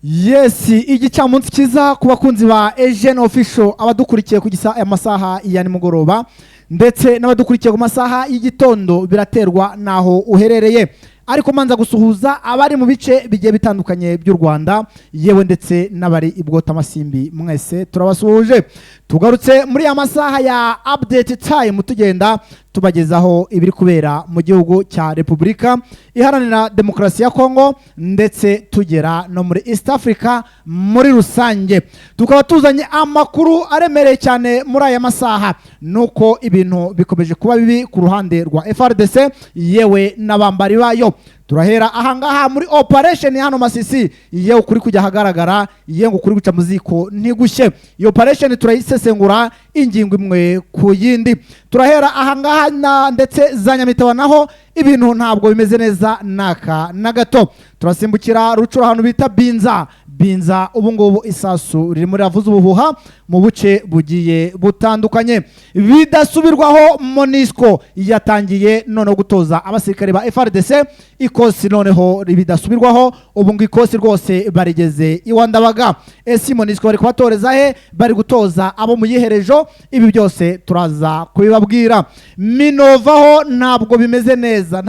Yes, igicamunsi kiza ku bakunzi ba Eugene Official abadukurikiye ku amasaha ya nimugoroba ndetse n'abadukurikiye ku masaha y'igitondo biraterwa naho uherereye. Ariko manza gusuhuza abari mu bice bigiye bitandukanye by'u Rwanda yewe ndetse n'abari ibwota masimbi mwese turabasuhuje. Tugarutse muri amasaha ya update time tugenda tubagezaho ibiri kubera mu gihugu cya Republika Iharanira Demokarasi ya Kongo ndetse tugera no muri East Africa muri rusange. Tukaba tuzanye amakuru aremereye cyane muri aya masaha nuko ibintu bikomeje kuba bibi ku ruhande rwa FRDC yewe n'abambari bayo. Turahera ahangaha muri operation hano Masisi yewe kuri kujya hagaragara yengo kuri guca muziko ntigushye. Iyo operation turayisesengura ingingo imwe ku yindi. Turahera ahangaha ndetse zanyamitawa naho ibintu ntabwo bimeze neza naka na gato. Turasimbukira rucuro hano bita Binza ubu ngubu isasu riri muri avuze ubuhuha mu buce bugiye butandukanye. Bidasubirwaho Monisco yatangiye none gutoza abasirikare ba FRDC ikosi noneho bidasubirwaho ubu ngo ikosi rwose barigeze iwandabaga. Esi Monisco bari kubatoreza he bari gutoza abo mu yiherejo. Ibi byose turaza kubibabwira. Minovaho ntabwo bimeze neza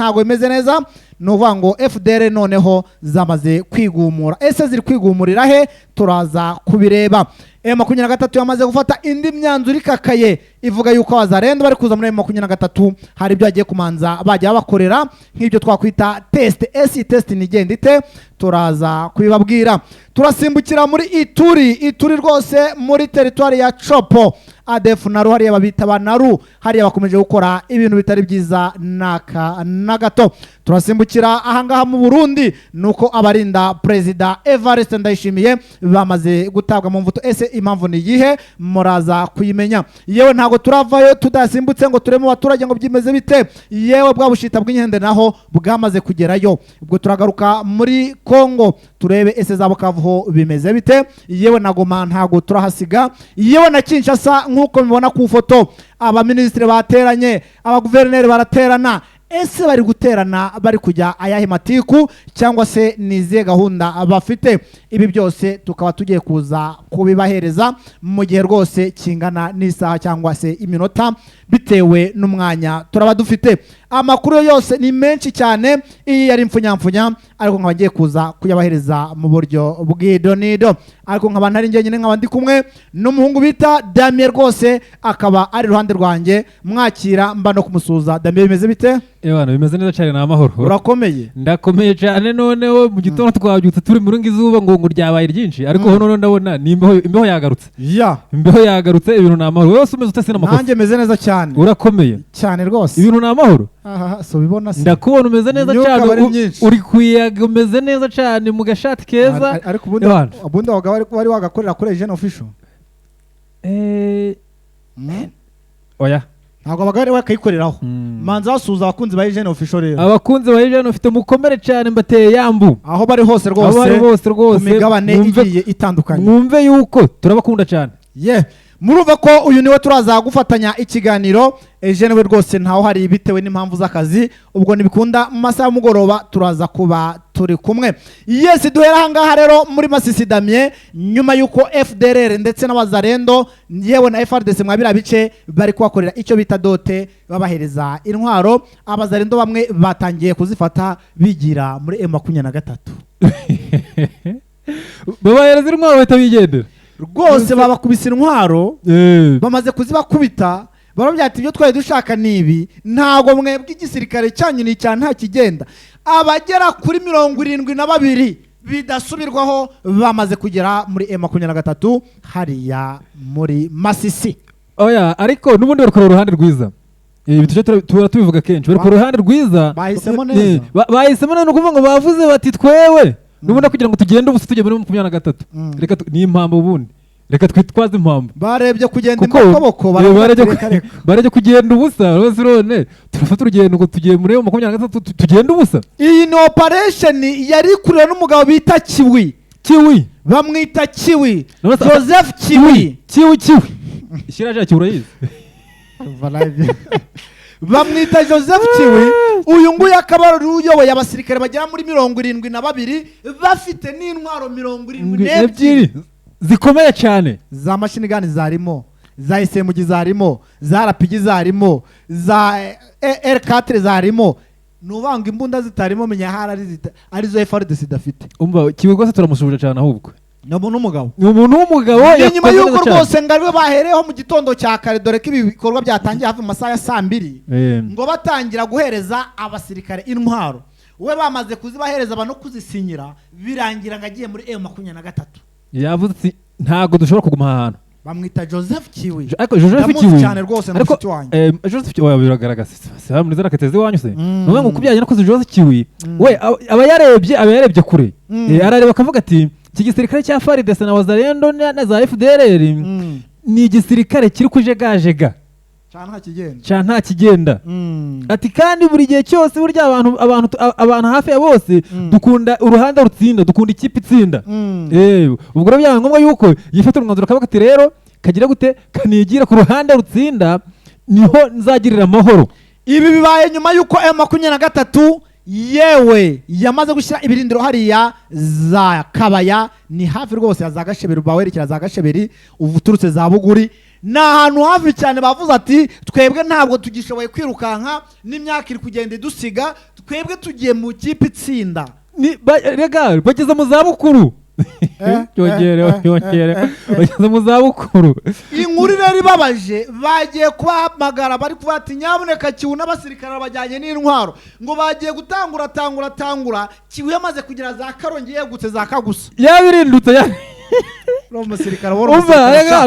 nuvuga ngo FDR noneho zamaze kwigumura. Ese ziri kwigumurira he turaza kubireba. M23 yamaze gufata indi myanzuro ikakaye ivuga yuko abazarendo bari kuza muri M23 hari ibyo agiye kumanza bajya bakorera nk'ibyo twakwita test. esi test nigenda ite turaza kubibabwira. Turasimbukira muri Ituri rwose muri territoire ya Chopo. ADF naru hariya babita banaru hariya bakomeje gukora ibintu bitari byiza naka na gato. Turasimbukira ahangaha mu Burundi nuko abarinda President Evariste Ndayishimiye bamaze gutabwa mu mvuto. Ese impamvu ni yihe muraza kuyimenya. Yewe ntago turavayo tudasimbutse ngo turemo abaturage ngo byimeze bite. Yewe bwa bushita bw'inkende naho bwamaze kugerayo. Ubwo turagaruka muri Kongo turebe ese zabo kavuho bimeze bite. Yewe nagoma ntago turahasiga. Yewe na Kinshasa nkuko mubona ku foto abaministre bateranye abaguverineri baraterana. Ese bari guterana bari kujya ayahe matiku cyangwa se niziye gahunda bafite. Ibi byose tukaba tugiye kuza kubibahereza mu gihe rwose kingana n'isaha cyangwa se iminota bitewe n'umwanya turaba dufite. Amakuru yose ni menshi cyane iyi yari mfunyamfunya ariko nkaba ngiye kuza kuyabahereza mu buryo bw'idonido. Ariko nkaba ntari njye nyine nkaba ndi kumwe n'umuhungu bita Damien rwose akaba ari ruhande rwanjye mwakira mba no kumusuza. Damien bimeze bite? Ebana bimeze neza cyane na amahoro. Urakomeye? Ndakomeye cyane noneho mu gitondo twabyutse turi mu izuba ngo ryabaye ryinshi ariko hono ndabona ni imbeho yagarutse. Ya. Imbeho yagarutse ibintu na amahoro. Wose umeze utese n'amakosa. Nanjye meze neza cyane. Urakomeye cyane rwose. Ibintu na amahoro. Aha so bibona se. Ndakubona umeze neza cyane. Uri kuyaga umeze neza cyane mu gashati keza. Ariko ubundi wari wagakorera kuri Eugene Official. Oya. Ntabwo abagare bakayikoreraho. Manza basuza abakunzi ba Eugene Official rero. Abakunzi ba Eugene ufite mukomere cyane mbateye yambu. Aho bari hose rwose. Kumigabane igiye itandukanye. Mwumve yuko turabakunda cyane. Murumva ko uyu niwe turaza gufatanya ikiganiro. Eugene we rwose ntaho hari bitewe n'impamvu z'akazi. Ubwo nibikunda mu masaha y'umugoroba turaza kuba turi kumwe. Yes, duhera ahangaha rero muri Masisi Damien nyuma yuko FDLR ndetse n'abazarendo yewe na FRDC mwabira bice bari kubakorera icyo bita dote babahereza intwaro. Abazarendo bamwe batangiye kuzifata bigira muri M23 babahereza intwaro bahita bigendera rwose babakubise intwaro bamaze kuzibakubita barabya ati ibyo twari dushaka nibi ntago mwebwe igisirikare cyanyu ni cya nta kigenda. Abagera kuri 72 bidasubirwaho bamaze kugera muri M23 hariya muri Masisi. Oya ariko nubundi bari ku ruhande rwiza. Ibi tubivuga kenshi bari ku ruhande rwiza. Bahisemo neza. Bahisemo neza kuvuga ngo bavuze bati twewe nubundi kugira ngo tugende ubusa tujye muri 23. Reka ni impambo ubundi. Reka twitwaze impambo. Barebye kugenda imbokoboko barebye kugenda ubusa rose rone turafata urugendo ngo tugiye muri 23 tugenda ubusa. Iyi ni operation yari kurira n'umugabo bita Kiwi bamwita Kiwi Joseph Kiwi Shiraje Kiwi urayizi bamwita Joseph Kiwi. Uyu nguyu akaba ari uyoboye abasirikare bagera muri 72 bafite n'intwaro 72 zikomeye cyane. Za machine gun zarimo, za SMG zarimo, za RPG zarimo, za R4 zarimo. Nubanga imbunda zitarimo menya hari arizo FARDC idafite. Umva Kiwi rwose turamushubije cyane ahubwo. Ni umuntu w'umugabo. Ni umuntu w'umugabo nyuma y'uko rwose ngariwe bahereyeho mu gitondo cya kare, dore ko ibi bikorwa byatangiye hafi mu masaha ya 2:00 ngo batangira guhereza abasirikare intwaro. We bamaze kuzibahereza abantu kuzisinyira birangira ngagiye muri M23. Yavuze ati ntago dushobora kuguma ahantu. Bamwita Joseph Kiwi. Ariko Joseph Kiwi cyane rwose mushiki wanjye. Joseph Kiwi biragaragaza. Saba muri zarakateze wanyu se. Nubwo ngukubyaje nakoze Joseph Kiwi. We aba yarebye kure. Arareba akavuga ati iki gisirikare cya FARDC na Wazalendo na za FDLR ni igisirikare kiri kujegajega cyane nta kigenda. Ati kandi buri gihe cyose burya abantu hafi ya bose dukunda uruhande rutsinda, dukunda ikipe itsinda. Ubwo rero byaba ngombwa yuko yifatira umwanzuro akavuga ati rero kagira gute kanigira ku ruhande rutsinda niho nzagirira amahoro. Ibi bibaye nyuma yuko M23 yewe yamaze gushyira ibirindiro hariya za Kabaya, ni hafi rwose ya za Gasheberi, bawerekera za Gasheberi uvuturutse za Buguri. Na ahantu hafi cyane bavuze ati twebwe ntabwo tugishoboye kwirukanka, n'imyaka iri kugenda idusiga, twebwe tugiye mu kipe itsinda. Rega bageze mu zabukuru. Yongere bageze mu zabukuru. Inkuru rero ibabaje, bagiye kubahamagara bari kuvuga ati nyabuneka Kiwi n'abasirikare bajyanye n'intwaro, ngo bagiye gutangura Kiwi yamaze kugira za Karongi yegutse za Kagusa yabirindutse umusirikare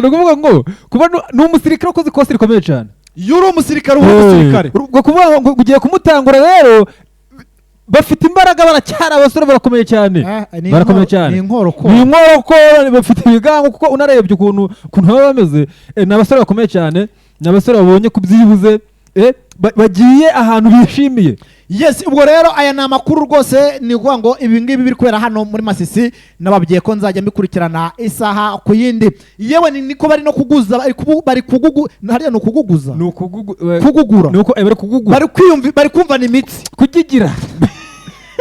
nukuvuga ngo kuba n'umusirikare ukoze ikosa rikomeye cyane. Yuri umusirikare w'umusirikare ubwo kuvuga ngo ugiye kumutangura rero bafite imbaraga, baracyari abasore barakomeye cyane. Barakomeye cyane. Ni inkoroko bafite ibigango, kuko unarebye ukuntu baba bameze. Ni abasore bakomeye cyane, ni abasore babonye kubyibuze bagiye ahantu bishimiye. Yes, ubwo rero aya ni amakuru rwose, ni ukuvuga ngo ibi ngibi biri kubera hano muri Masisi, nababwiye ko nzajya mbikurikirana isaha ku yindi. Yewe niko bari no kuguza, bari kugugu, hariya no kuguguza, kugugura, bari kumva ni imitsi kugigira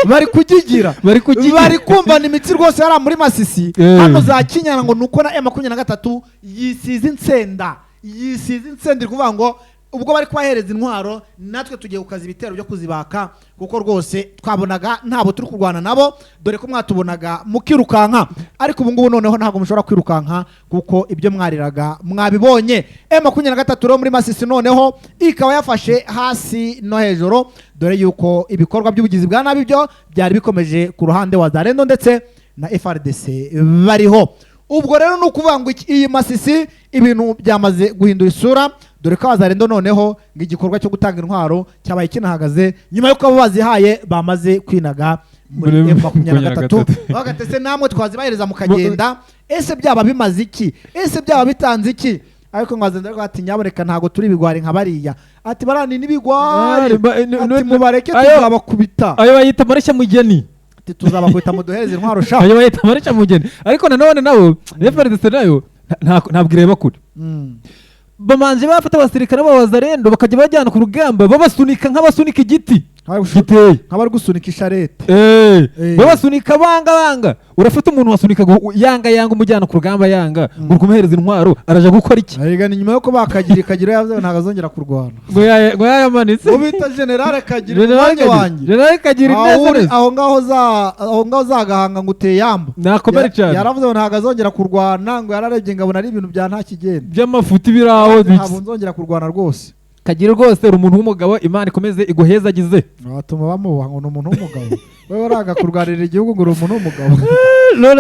bari kumva ni imitsi rwose hariya muri Masisi. Hano za Kinyana ngo nuko na M23 yisize insenda iri kuvuga ngo ubwo bari kubahereza intwaro natwe tugiye gukaza ibitero byo kuzibaka, kuko rwose twabonaga ntabo turi kurwana nabo, dore ko mwatubonaga mukirukanka, ariko ubu ngubu noneho ntabwo mushobora kwirukanka kuko ibyo mwariraga mwabibonye. M23 rero muri Masisi noneho ikaba yafashe hasi no hejuru, dore yuko ibikorwa by'ubugizi bwa nabi byo byari bikomeje ku ruhande wa Zarendo ndetse na FARDC bariho. Ubwo rero ni ukuvuga ngo iyi Masisi ibintu byamaze guhindura isura, dore ko Wazalendo noneho ngo igikorwa cyo gutanga intwaro cyabaye kinahagaze nyuma yuko abo bazihaye bamaze kwinaga muri M23. Bagatese namwe twazibahereza mu kagenda, ese byaba bimaze iki, ese byaba bitanze iki? Ariko Wazalendo ati nyabureka ntago turi bigwari nka bariya, ati barani n'ibigwari, ati mubareke tuzabakubita. Ayo bayita mareshya mugeni, tuzabakubita muduhereze intwaro sha. Ayo bayita mareshya mugeni. Ariko nanone nabo FARDC nayo ntabwo ireba kure. Bamanje bafata abasirikare b'Abazalendo bakajya bajyana ku rugamba, babasunika nk'abasunika igiti giteye, nk'abari gusunika isharete. Babasunika banga urafata umuntu wasunika yanga umujyana ku rugamba, yanga ngo kumuhereza intwaro araje gukora iki? Arega ni nyuma yuko bakagira yavuze ntago azongera kurwana, ngo yayamanitse ubita General Kagira umwanya wanjye. General Kagira ineza aho ngaho zagahanga ngo uteye yamba nakomere cyane. Yaravuze ngo ntago azongera kurwana, ngo yararebye ngabona ari ibintu bya nta kigenda by'amafuti biraho, ntabwo nzongera kurwana rwose. Kagira rwose uri umuntu w'umugabo, Imana ikomeze iguhezagize. Batuma bamubaha ngo ni umuntu w'umugabo. Wewe waraga kurwanirira igihugu ngo uri umuntu w'umugabo.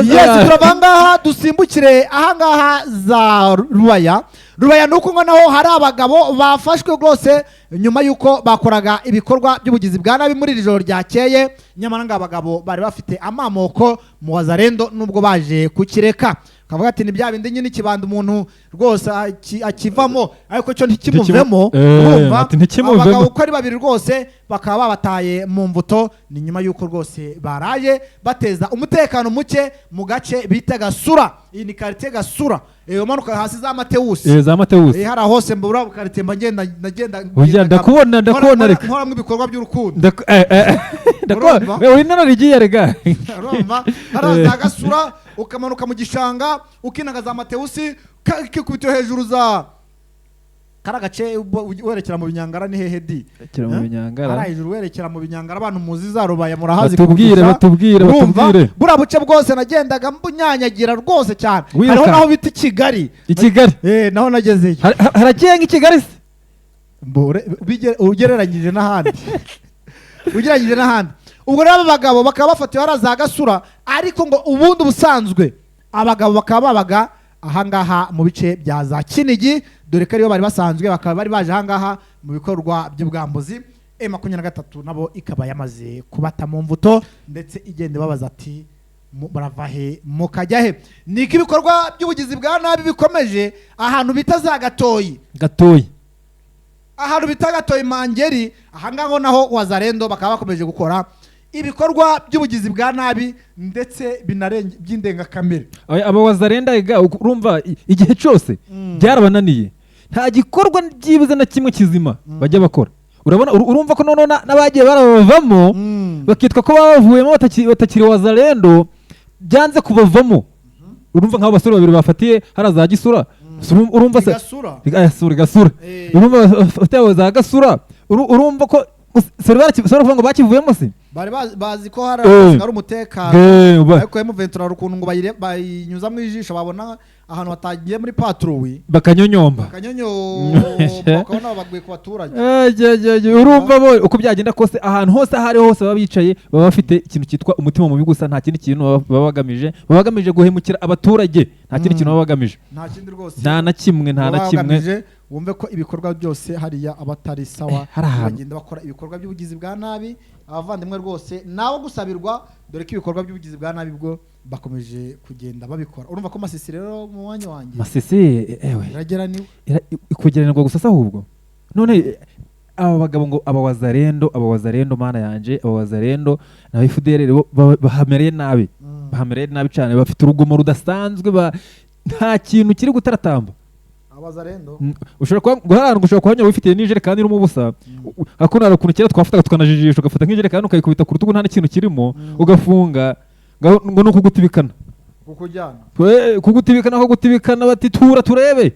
Yes, turavangaha dusimbukire ahangaha za Rubaya nuko ngo naho hari abagabo bafashwe rwose nyuma yuko bakoraga ibikorwa by'ubugizi bwa nabi muri ijoro ryakeye. Nyamara ngo abagabo bari bafite amamoko mu Wazalendo nubwo baje kukireka, kavuga ati ni bya bindi nyine kibanda umuntu rwose akivamo, ariko cyo ntikimuvemo. Urumva abagabo uko ari babiri rwose bakaba babataye mu mvuto. Ni nyuma y'uko rwose baraye bateza umutekano muke mu gace bita Gasura. Iyi ni quartier Gasura, umanuka hasi za Matewusi, za Matewusi hari hose mbura quartier mbagenda ndakubona reka nkora mu ibikorwa by'urukundo ndakubona uri nano rigiye rega urumva hari za Gasura ukamanuka mu gishanga ukinaga za Matewusi kikubito hejuru za karagace werekera mu Binyangara ni hehe di werekera mu Binyangara hari hejuru werekera mu Binyangara abantu muzi za Rubaya murahazi batubwire bura buce bwose nagendaga mbunyanyagira rwose cyane. Hariho naho bita Kigali naho nagezeyo harakenga Kigali se ugereranyije n'ahandi ubwo rero abagabo bakaba bafatiwe haraza Gasura, ariko ngo ubundi busanzwe abagabo bakaba babaga ahangaha mu bice bya za Kinigi, dore ko ariyo bari basanzwe, bakaba bari baje ahangaha mu bikorwa by'ubwambuzi. M23 nabo ikaba yamaze kubata mu mvuto ndetse igende babaza ati barava he mukajya he. Niki ibikorwa by'ubugizi bwa nabi bikomeje ahantu bita za Gatoyi ahantu bita Gatoyi Mangeri, ahangaho naho Wazarendo bakaba bakomeje gukora ibikorwa by'ubugizi bwa nabi ndetse binarenge by'indengakamere. Aba Wazarenda urumva igihe cyose byarabananiye, nta gikorwa byibuze na kimwe kizima bajya bakora. Urumva ko none n'abagiye barabavamo bakitwa ko bavuyemo batakiri Wazarendo, byanze kubavamo. Urumva nk'abo basore babiri bafatiye haraza Gisura, urumva se Gasura urumva bafatiye za Gasura, urumva ko sore kuvuga ngo bakivuyemo se bari bazi ko hari umutekano, ariko M23 ukuntu ngo bayinyuza mu ijisho babona ahantu batagiye muri patrouille bakanyonyomba bakabona baguye ku baturage. Urumva bo uko byagenda kose ahantu hose ahari hose baba bicaye baba bafite ikintu cyitwa umutima mubi gusa, nta kindi kintu baba bagamije guhemukira abaturage, nta kindi kintu baba bagamije, nta kindi rwose, nta na kimwe. Wumve ko ibikorwa byose hariya abatari sawa bagenda bakora ibikorwa by'ubugizi bwa nabi. Abavandimwe rwose nawo gusabirwa, dore ko ibikorwa by'ubugizi bwa nabi bwo bakomeje kugenda babikora. Urumva ko Masisi rero mu mwanya wanjye Masisi irageraniwe kugeranirwa gusa ahubwo none aba bagabo ngo aba Wazarendo mana yanje, aba Wazarendo na FDLR bahamereye nabi cyane, bafite urugomo rudasanzwe, nta kintu kiri gutaratamba. Abazarendo ushobora kuhanyura wifitiye n'ijerekani irimo ubusa, hakunara ukuntu kera twafataga tukanajijisha, ugafata nk'ijerekani ukayikubita ku rutugu nta n'ikintu kirimo ugafunga, ngo ni ukugutibikana aho gutibikana bati tura turebe,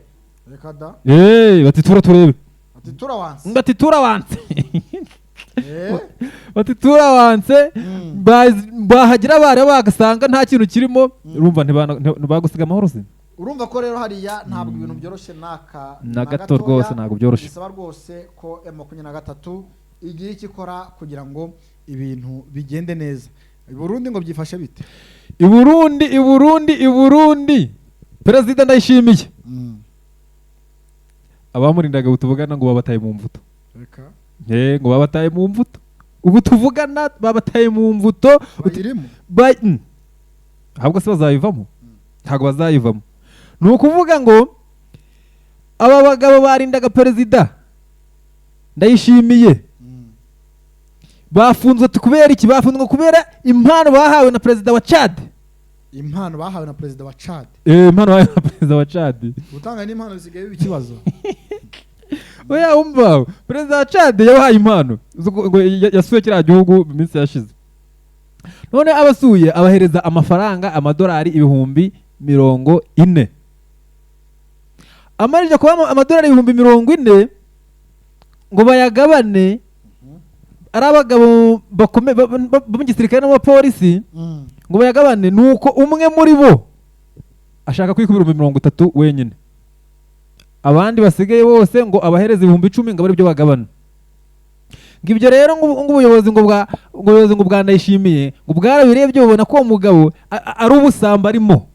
bati tura turebe, bati turawanse bahagira bari bagasanga nta kintu kirimo, urumva ntibagusiga amahoro se. Urumva ko rero hariya ntabwo ibintu byoroshye na gato rwose, ntabwo byoroshye. Bisaba rwose ko M23 igiye ikikora kugira ngo ibintu bigende neza. Burundi ngo byifashe bite? I Burundi Perezida Ndayishimiye abamurindaga butuvugana ngo babataye mu mvuto, ngo babataye mu mvuto, ubu tuvugana babataye mu mvuto ahubwo se bazayivamo? Ntabwo bazayivamo. Ni ukuvuga ngo aba bagabo barindaga Perezida Ndayishimiye bafunzwe kubera iki? Bafunzwe kubera impano bahawe na Perezida wa Chad. Impano bahawe na Perezida wa Chad? Impano bahawe na Perezida wa Chad. Gutanga n'impano bisigaye biba ikibazo. Oya umva, Perezida wa Chad yabahaye impano ngo yasuye kiriya gihugu mu minsi yashize. None abasuye abahereza amafaranga amadolari 40,000. Amarije kuba amadolari 40,000 ngo bayagabane, ari abagabo bakomeye bo mu gisirikare n'abapolisi, ngo bayagabane, nuko umwe muri bo ashaka kwikubira 30,000 wenyine, abandi basigaye bose ngo abahereza 10,000 ngo bari byo bagabana. Ngibyo rero ubuyobozi ngo bwa Ndayishimiye ngo bwarabirebye bubona ko umugabo ari ubusamba arimo,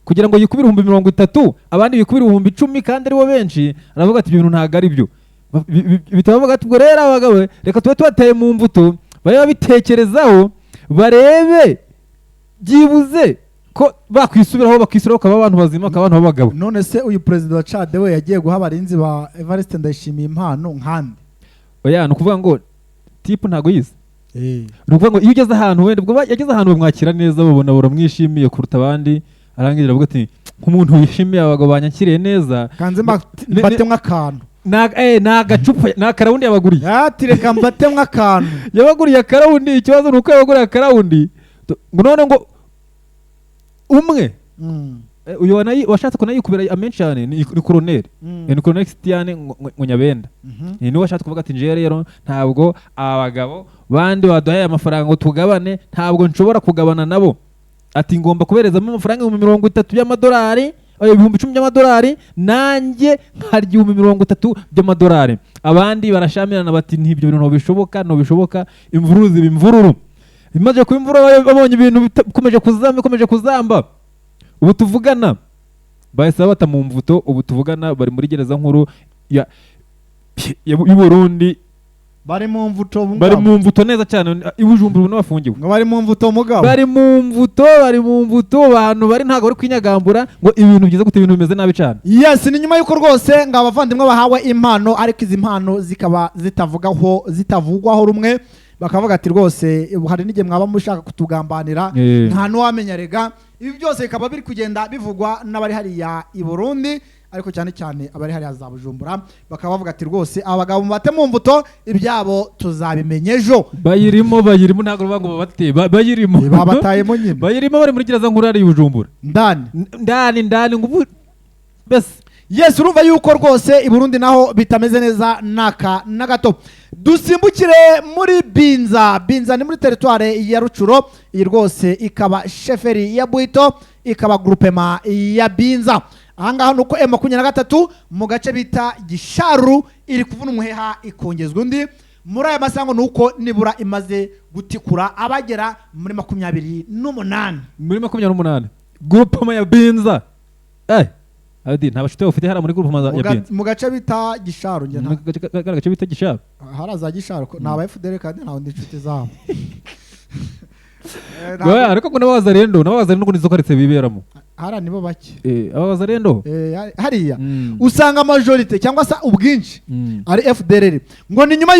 kugira ngo yikubire 30,000 abandi bikubire 10,000 kandi ari bo benshi. Aravuga ati ibintu ntago ari byo, bitavuga ati ubwo rero abagabo reka tube tubateye mu mvuto, babe babitekerezaho barebe byibuze ko bakwisubiraho bakaba abantu bazima, bakaba abantu b'abagabo. None se uyu Perezida wa Chad we yagiye guha abarinzi ba Evariste Ndayishimiye impano nkande? Oya, ni ukuvuga ngo tipu ntabwo yize Eh. ni ukuvuga ngo iyo ugeze ahantu wenda ubwo yageze ahantu bamwakira neza babona baramwishimiye kuruta abandi arangira avuga ati nk'umuntu wishimiye abagabo banyakiriye neza kanze mbatemwe akantu ni agacupa ni akarawundi yabaguriye ati reka mbatemwe akantu yabaguriye akarawundi ikibazo ni uko yabaguriye akarawundi ngo none ngo umwe uyu washatse kunayikubira amenshi cyane ni koroneri ni koroneri Christiane ngo Nyabenda niwe washatse kuvuga ati nje rero ntabwo aba bagabo bandi baduhaye amafaranga ngo tugabane ntabwo nshobora kugabana nabo ati ngomba kuberezamo amafaranga 30 y'amadolari 10,000 by'amadolari nanjye nkarya 30 by'amadolari abandi barashamirana bati ntibyo bintu ntobishoboka imvururu ziba imvururu imaze kuba imvururu babonye ibintu bikomeje kuzamba ubu tuvugana bahise bata mu mvuto ubu tuvugana bari muri gereza nkuru y'u Burundi bari mu mvuto neza cyane ibujumbura n'abafungiwe ngo bari mu mvuto mugabo bari mu mvuto abantu bari ntago bari kwinyagambura ngo ibintu byiza gute ibintu bimeze nabi cyane yes ni nyuma yuko rwose ngo abavandimwe bahawe impano ariko izi mpano zikaba zitavugwaho rumwe bakavuga ati rwose hari n'igihe mwaba mushaka kutugambanira nta n'uwamenya rega ibi byose bikaba biri kugenda bivugwa n'abari hariya i Burundi ariko cyane cyane abari hariya za Bujumbura bakaba bavuga ati rwose abagabo mubate mu mvuto ibyabo tuzabimenye ejo bayirimo ntabwo bavuga ngo babate bayirimo babatayemo nyine bayirimo bari muri gereza nkuru hariya i Bujumbura ndani ngo bese yes urumva yuko rwose i Burundi naho bitameze neza naka na gato dusimbukire muri Binza ni muri territoire ya Rucuro iyi rwose ikaba sheferi ya Bwito ikaba groupement ya Binza ahangaha nuko M23 mu gace bita Gisharu iri kuvuna umuheha ikongezwa undi muri aya masango nuko nibura imaze gutikura abagera muri 28 groupement ya Binza adi nta bashite ufite hara muri groupe ya Binza mu gace bita Gisharu nge nta gace bita Gisharu haraza Gisharu naba FDL kandi nta ndi inshuti zabo ariko ngo n'abazarendo ngo nizo karetse biberamo hara nibo bake abazarendo hariya usanga majorite cyangwa se ubwinshi ari FDL ngo ni nyuma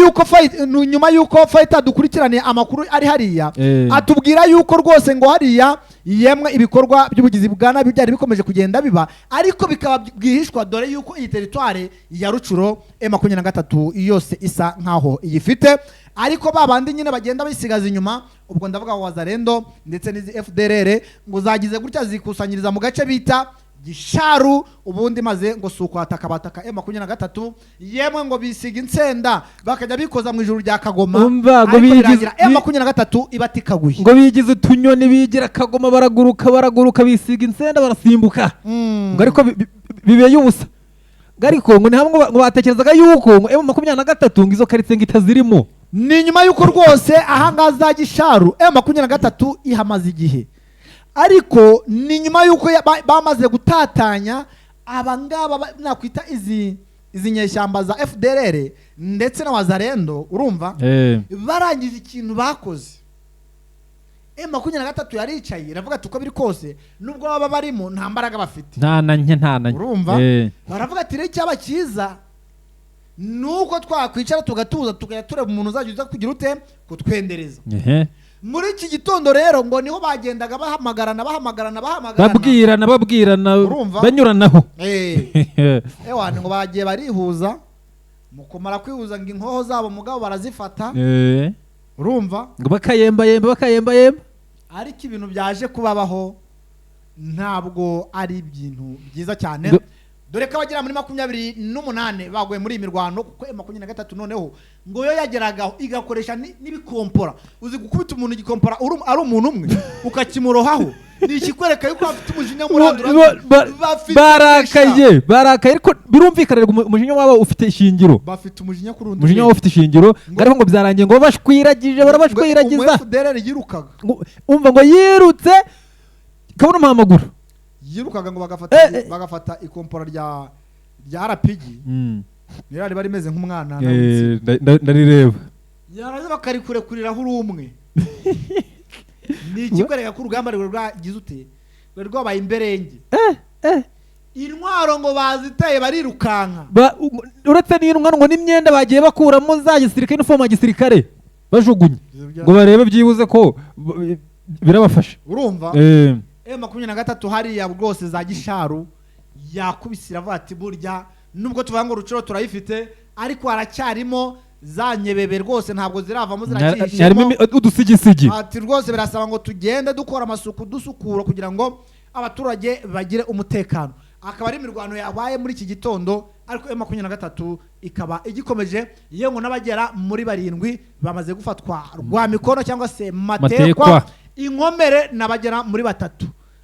yuko fighter dukurikirane amakuru ari hariya atubwira yuko rwose ngo hariya yemwe ibikorwa by'ubugizi bwa nabi byari bikomeje kugenda biba ariko bikaba bwihishwa dore yuko iyi territoire ya Rucuro M23 yose isa nkaho iyifite ariko babandi nyine bagenda bisigaza inyuma ubwo ndavuga wazarendo ndetse n'izi FDLR ngo zagize gutya zikusanyiriza mu gace bita Gisharu ubundi maze ngo sukwataka bataka M23 yemwe ngo bisiga insenda bakajya bikoza mu ijuru rya Kagoma ngo bigize M23 ibatikaguye ngo bigize utunyoni bigira Kagoma baraguruka bisiga insenda barasimbuka ngo ariko bibeye ubusa ariko ngo ntabwo ngo batekerezaga yuko ngo M23 ngo izo karitse ngitazirimo ni nyuma yuko rwose ahangaza za Gisharu M23 ihamaze igihe ariko ni nyuma yuko bamaze gutatanya abangaba nakwita izi nyeshyamba za FDLR ndetse na wazarendo urumva barangije ikintu bakoze M23 yaricaye iravuga tuko biri kose nubwo baba barimo nta mbaraga bafite nta nanye urumva baravuga ati rero cyaba cyiza nuko twakwicara tugatuza tukajya tureba umuntu uzajya uza kugira ute kutwendereza muri iki gitondo rero ngo niho bagendaga bahamagarana babwirana banyuranaho ewana ngo bagiye barihuza mu kumara kwihuza ngo inkoho zabo mugabo barazifata urumva ngo bakayemba ariko ibintu byaje kubabaho ntabwo ari ibintu byiza cyane dore ko abagera muri 28 baguye muri imirwano kuko M23 noneho ngo yo yageragaho igakoresha n'ibikompora uzi gukubita umuntu igikompora ari umuntu umwe ukakimurohaho ni ikikwereka yuko bafite umujinya murandura barakaye ariko birumvikana umujinya wabo ufite ishingiro bafite umujinya kurundi umujinya wabo ufite ishingiro ariko ngo byarangiye ngo barabashwiragiza FDLR yirukaga umva ngo yirutse kabona mpamaguru yirukaga ngo bagafata ikompora rya RPG nirari bari meze nk'umwana ndarireba yaraje bakarikurekuriraho urumwe ni ikikwereka ko urugamba rwagize ute rwabaye imberenge intwaro ngo bazitaye barirukanka uretse n'intwaro ngo n'imyenda bagiye bakuramo za gisirikare n'ifoma gisirikare bajugunye ngo barebe byibuze ko birabafasha. urumva M23 hariya rwose za Gisharu yakubisira avuga ati burya nubwo tuvuga ngo Rucuro turayifite ariko haracyarimo za Nyebebe rwose ntabwo ziravamo zirakishemo udusigisigi. ati rwose birasaba ngo tugende dukora amasuku dusukura kugira ngo abaturage bagire umutekano. Akaba ari imirwano yabaye muri iki gitondo ariko M23 ikaba igikomeje yewe n'abagera muri 7 bamaze gufatwa rwa mikono cyangwa se matekwa inkomere n'abagera muri 3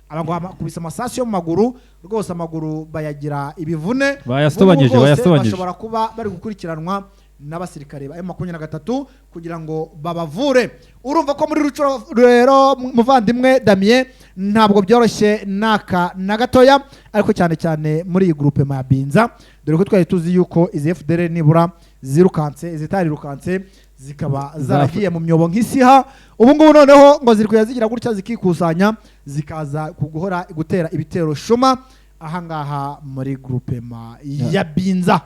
abangwa kubisa amasasi yo mu maguru rwose amaguru bayagira ibivune bayasobanyije bashobora kuba bari gukurikiranwa n'abasirikare ba M23 kugira ngo babavure. Urumva ko muri Rucuro rero muvandimwe Damien ntabwo byoroshye naka na gatoya ariko cyane cyane muri iyi groupe ya Binza dore ko twari tuzi yuko izi FDL nibura zirukanse zitarirukanse zikaba zaragiye mu myobo nk'isiha ubu ngubu noneho ngo ziri kuyazigira gutya zikikusanya zikaza kuguhora gutera ibitero shuma ahangaha muri groupe ya Binza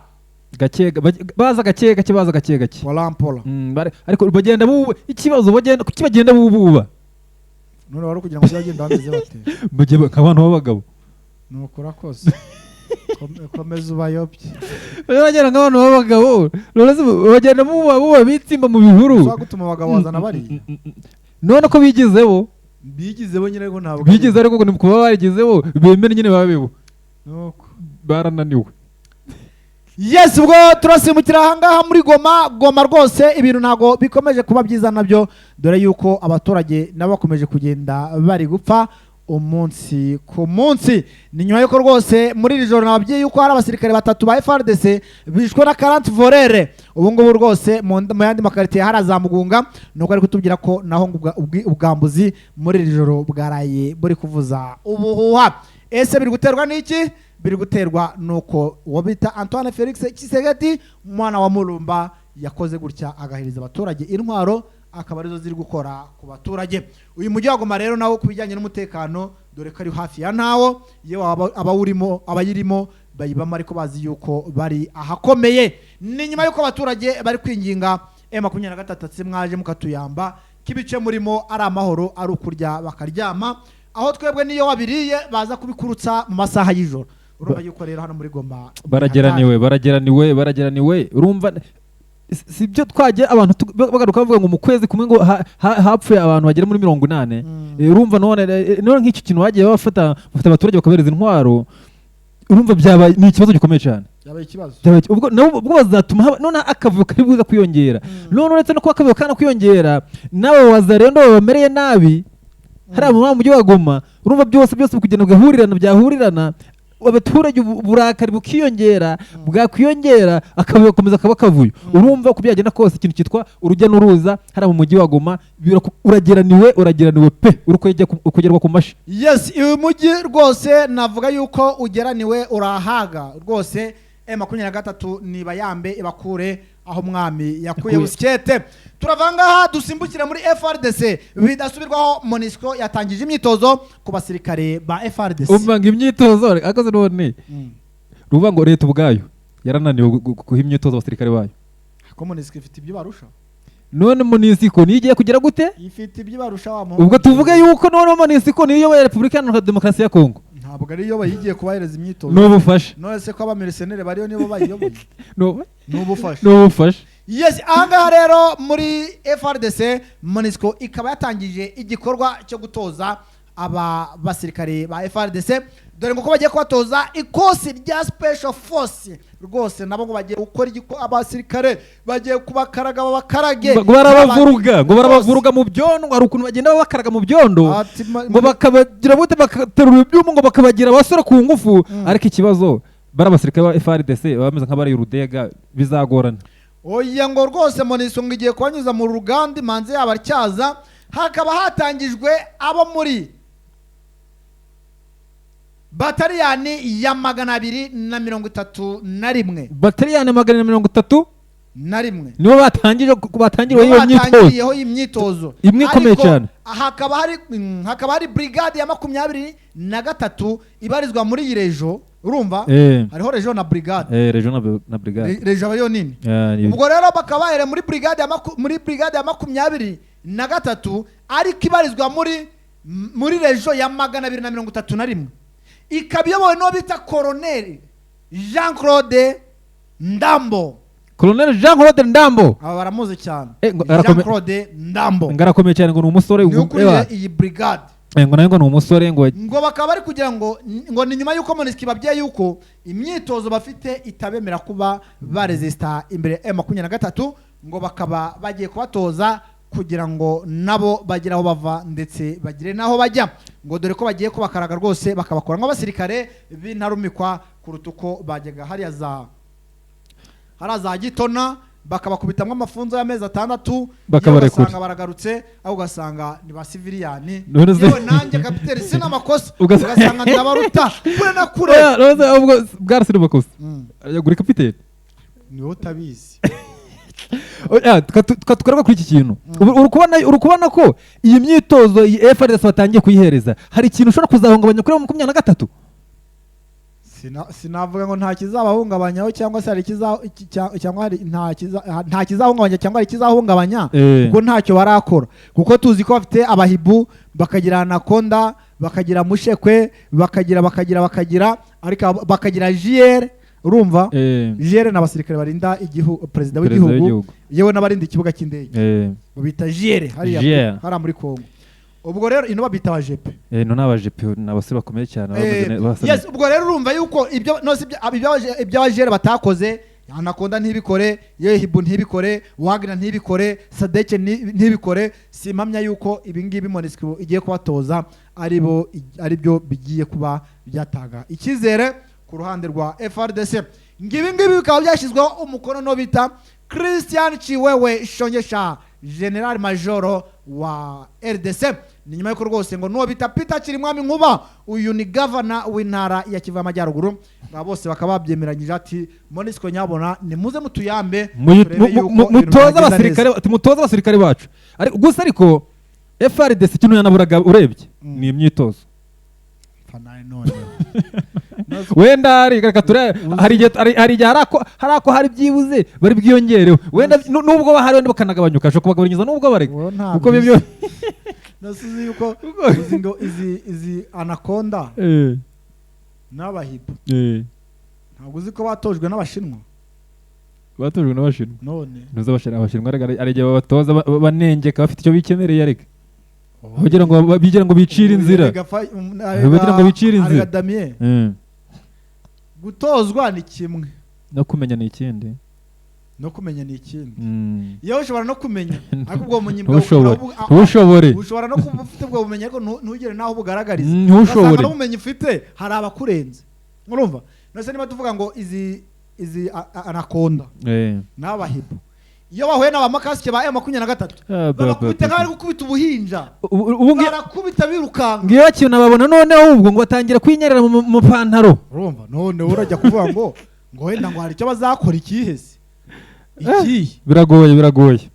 gake baza gake polampola ariko bagenda ikibazo bagenda bububa none wari kugira ngo cyagenda bameze bate bage nk'abantu b'abagabo nuko rakoze komeza ubayobye bagenda nk'abantu b'abagabo bagenda buba bitsimba mu bihuru uzagutuma abagabo wazana bari none ko bigizebo nyine ngo ntabwo bigize ariko ngo kuba barigizeho bemere nyine babebo nuko barananiwe. Yes, ubwo turasimukira ahangaha muri Goma rwose ibintu ntago bikomeje kuba byiza nabyo dore yuko abaturage nabo bakomeje kugenda bari gupfa umunsi ku munsi. Ni nyuma yuko rwose muri iri joro nababwiye yuko hari abasirikare 3 ba FARDC bishwe na 40 volere ubu ngubu rwose mu yandi makaritiye harazamugunga nuko ari kutubwira ko naho ubwambuzi muri iri joro bwaraye buri kuvuza ubuhuha. Ese biri guterwa n'iki? Biri guterwa nuko wabita Antoine Felix Tshisekedi mwana wa Mulumba yakoze gutya agahiriza abaturage intwaro akaba arizo ziri gukora ku baturage. Uyu mujyi wa Goma rero nawo kubijyanye n'umutekano dore ko ari hafi ya ntawo yewe abawurimo abayirimo bayibamo ariko bazi yuko bari ahakomeye. Ni nyuma yuko abaturage bari kwinginga M23 mwaje mukatuyamba kibice murimo ari amahoro ari ukurya bakaryama aho twebwe niyo wabiriye baza kubikurutsa mu masaha y'ijoro. Urumva yuko rero hano muri Goma barageraniwe urumva sibyo twaje abantu bagaruka bavuga ngo mu kwezi kumwe ngo hapfuye abantu bagera muri 80 urumva none nk'iki kintu bagiye bafata abaturage bakabereza intwaro urumva byaba ni ikibazo gikomeye cyane yabaye ikibazo ubwo bazatuma none akavuyo kari buza kwiyongera none uretse no kuba akavuyo kana kwiyongera nawe wazarendo bamereye nabi hari mu mujyi wa Goma urumva byose kugenda byahurirana abaturage burakari bukiyongera bwakwiyongera akavuyo komeza kabakavuyo urumva ko byagenda kose ikintu cyitwa urujya n'uruza hari mu mujyi wa Goma urageraniwe pe urukugerwa ku mashi. Yes, uyu mujyi rwose navuga yuko ugeraniwe urahaga rwose M23 niba yambe ibakure aho mwami yakuye buskete. Turavangaha dusimbukira muri FRDC bidasubirwaho MONUSCO yatangije imyitozo ku basirikare ba FRDC. Umvanga imyitozo akoze none ruvuga ngo leta ubwayo yarananiwe guha imyitozo abasirikare bayo ko MONUSCO ifite ibyo barusha none MONUSCO nigiye kugira gute ifite ibyo barusha wa ubwo tuvuge yuko none MONUSCO niyo ya Republika Iharanira Demokarasi ya Kongo ntabwo ari yo bayigiye kubahereza imyitozo n'ubufasha none se ko abamercenaires bariyo nibo bayiyoboye n'ubufasha. Yes, ahangaha rero muri FRDC MONUSCO ikaba yatangije igikorwa cyo gutoza aba basirikare ba FRDC dore ngo ko bagiye kubatoza ikosi rya special force rwose nabo ngo bagiye gukora abasirikare bagiye kubakaraga babakarage ngo barabavuruga mu byondo hari ukuntu bagenda bakaraga mu byondo ngo bakabagira bute bakaterura ibyuma ngo bakabagira abasore ku ngufu ariko ikibazo barabasirikare ba FRDC bameze nk'abari urudega bizagorana. Oya ngo rwose MONUSCO ngiye kubanyuza mu ruganda imanze yabarcyaza hakaba hatangijwe abo muri bataliyani ya 231 bataliyani 231 nibo batangiriyeho imyitozo imwe ikomeye cyane. Hakaba hari brigade ya 23 ibarizwa muri Irejo urumva hariho region na brigade region na brigade region aba yo nini ubwo rero bakaba bahere muri brigade ya 23 ariko ibarizwa muri region ya 231 ikaba iyobowe n'uwo bita Colonel Jean Claude Ndambo. Colonel Jean Claude Ndambo aba baramuzi cyane. Jean Claude Ndambo ngarakomeye cyane ngo ni umusore ukuriye iyi brigade ngo nayo ngo ni umusore ngo bakaba bari kugira ngo ni nyuma y'uko MONUSCO babwiye yuko imyitozo bafite itabemera kuba baresista imbere M23 ngo bakaba bagiye kubatoza kugira ngo nabo bagire aho bava ndetse bagire naho bajya ngo dore ko bagiye kubakaraga rwose bakabakora nk'abasirikare b'intarumikwa kuruta uko bajyaga hariya za Gitona bakabakubitamwe amafunzo y'amezi 6 bakabarekura baragarutse aho ugasanga ni ba civiliani yewe nanjye kapiteri sina makosa ugasanga ndabaruta kure na kure ubwo bwarasire makosa yaguri kapiteri niwe utabizi tukaruka kuri iki kintu urukubona ko iyi myitozo iyi FARDC batangiye kuyihereza hari ikintu ushobora kuzahungabanya kuri 23 sinavuga ngo nta kizabahungabanyaho cyangwa se hari cyangwa hari nta kizahungabanya cyangwa hari kizahungabanya kuko ntacyo barakora kuko tuzi ko bafite abahibu bakagira anakonda bakagira mushekwe bakagira ariko bakagira JR urumva JR n'abasirikare barinda igihugu president w'igihugu yewe n'abarinda ikibuga cy'indege bita JR hariya muri Kongo ubwo rero ino babita abajepe no n'abajepe n'abasire bakomeye cyane yes ubwo rero urumva yuko ibyo abajere batakoze anakonda ntibikore yehibu ntibikore wagner ntibikore sadeke ntibikore simpamya yuko ibingibi MONUSCO igiye kubatoza aribyo bigiye kuba byatanga ikizere ku ruhande rwa FARDC ngibi bikaba byashyizweho umukono no bita Christian Chiwewe Shongesha General Major wa RDC ni nyuma yuko rwose ngo nuwo bita Peter Kirimwami Nkuba uyu ni governor w'intara ya Kivu y'Amajyaruguru bose bakaba babyemeranyije ati MONUSCO nyabona ni muze mutuyambe mutoza abasirikare bacu gusa ariko FARDC kintu yanaburaga urebye ni imyitozo wenda hari hari byibuze bari bwiyongereho wenda nubwo bahari wenda bakanagabanyuka cyo kubagabanyiriza nubwo bareka uko bibyo nasize yuko izi anakonda n'abahibu ntabwo uzi ko batojwe n'abashinwa none abashinwa arigihe babatoza banengeka bafite icyo bikenereye ariko bagira ngo bicire inzira gutozwa ni kimwe no kumenya ni ikindi iyo ushobora no kumenya ariko ubwo bumenyi ushobora no kuba ufite ubwo bumenyi ariko ntugere naho bugaragariza ugasanga n'ubumenyi ufite hari abakurenze urumva nose niba tuvuga ngo izi anakonda n'abahibu iyo bahuye n'abamakasike ba M23 bakubita nk'ari gukubita ubuhinja barakubita birukanga ngiyo kintu nababona noneho ubwo ngo batangira kwinyerera mu pantaro urumva none urajya kuvuga ngo wenda ngo hari icyo bazakora ikihese iki biragoye